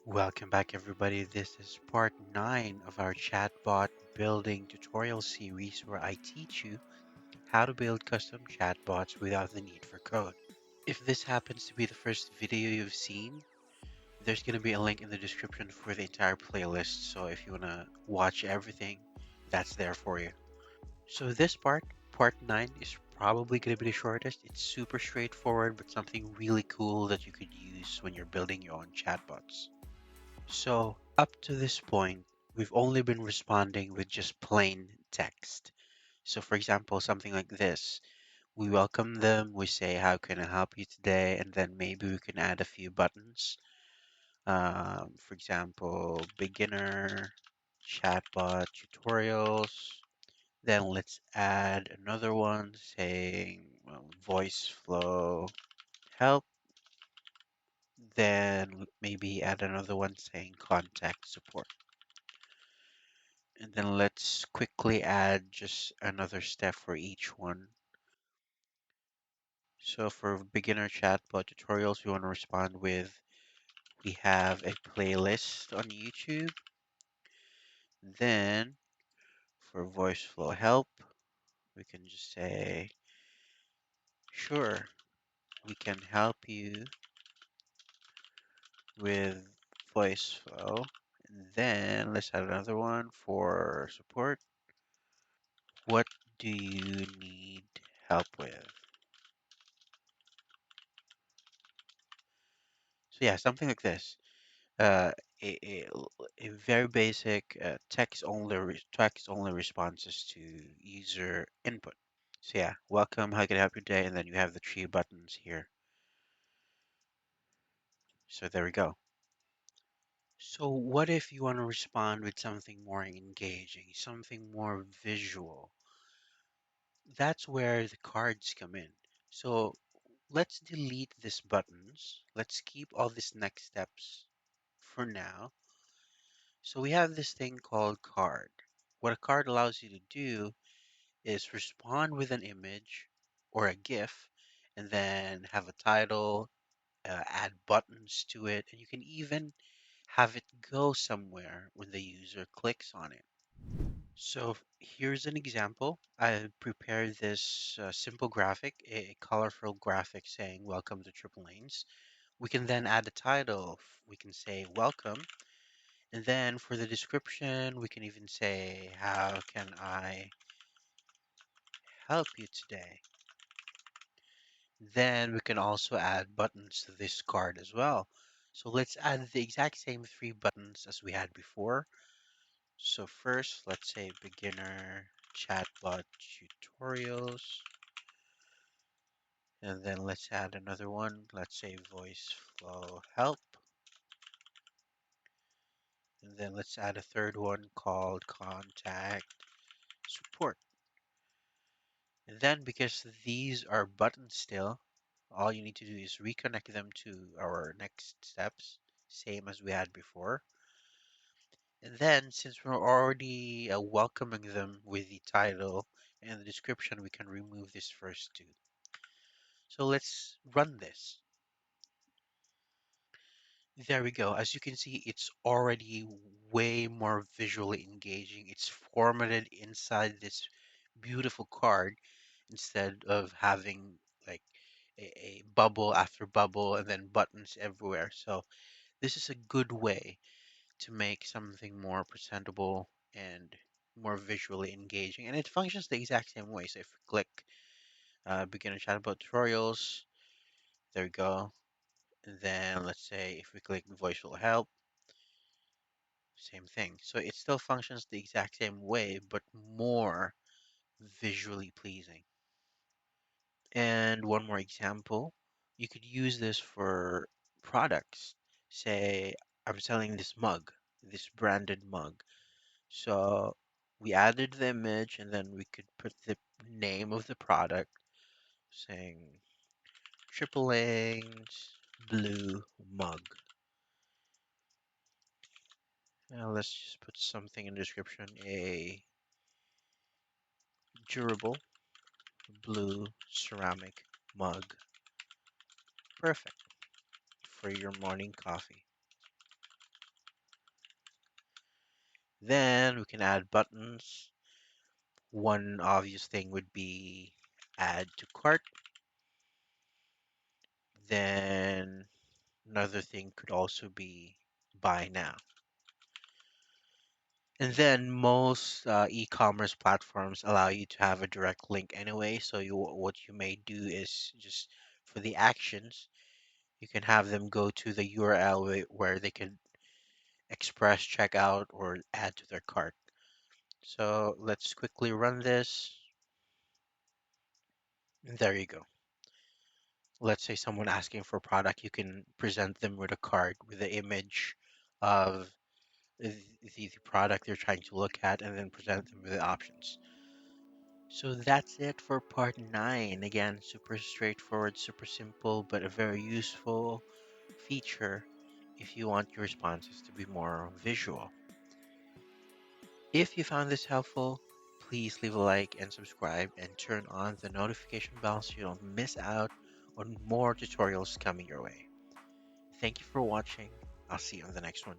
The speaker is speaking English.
Welcome back, everybody. This is part 9 of our chatbot building tutorial series where I teach you how to build custom chatbots without the need for code. If this happens to be the first video you've seen, there's going to be a link in the description for the entire playlist. So if you want to watch everything, that's there for you. So this part 9, is probably going to be the shortest. It's super straightforward, but something really cool that you could use when you're building your own chatbots. So, up to this point, we've only been responding with just plain text. So, for example, something like this. We welcome them, we say, "How can I help you today?" And then maybe we can add a few buttons. For example, beginner, chatbot tutorials. Then let's add another one saying, voice flow help. Then maybe add another one saying contact support. And then let's quickly add just another step for each one. So for beginner chatbot tutorials, we want to respond with, we have a playlist on YouTube. Then for voice flow help, we can just say, sure, we can help you with voice flow. And then let's add another one for support. What do you need help with? So yeah, something like this. uh, a, a, a very basic text only responses to user input. So yeah, welcome, how can I help you today? And then you have the three buttons here. So there we go. So what if you want to respond with something more engaging, something more visual? That's where the cards come in. So let's delete these buttons. Let's keep all these next steps for now. So we have this thing called card. What a card allows you to do is respond with an image or a GIF and then have a title, add buttons to it, and you can even have it go somewhere when the user clicks on it. So here's an example. I prepared this simple graphic, a colorful graphic saying welcome to Triplelanes. We can then add a title. We can say welcome. And then for the description, we can even say, how can I help you today? Then we can also add buttons to this card as well. So let's add the exact same three buttons as we had before. So first, let's say beginner chatbot tutorials. And then let's add another one. Let's say voice flow help. And then let's add a third one called contact support. And then because these are buttons still, all you need to do is reconnect them to our next steps, same as we had before. And then since we're already welcoming them with the title and the description, we can remove this first two. So let's run this. There we go. As you can see, it's already way more visually engaging. It's formatted inside this beautiful card instead of having like a bubble after bubble and then buttons everywhere. So this is a good way to make something more presentable and more visually engaging. And it functions the exact same way. So if we click beginner chatbot tutorials, there we go. And then let's say if we click voice will help, same thing. So it still functions the exact same way, but more visually pleasing. And one more example, you could use this for products. Say, I'm selling this mug, this branded mug. So we added the image and then we could put the name of the product saying Triplelanes blue mug. Now let's just put something in the description, a durable blue ceramic mug. Perfect for your morning coffee. Then we can add buttons. One obvious thing would be add to cart. Then another thing could also be buy now. And then most e-commerce platforms allow you to have a direct link anyway. So what you may do is just for the actions, you can have them go to the URL where they can express checkout or add to their cart. So let's quickly run this. And there you go. Let's say someone asking for a product, you can present them with a card with the image of the product they're trying to look at and then present them with the options. So that's it for part 9. Again, super straightforward, super simple, but a very useful feature if you want your responses to be more visual. If you found this helpful, please leave a like and subscribe and turn on the notification bell so you don't miss out on more tutorials coming your way. Thank you for watching. I'll see you on the next one.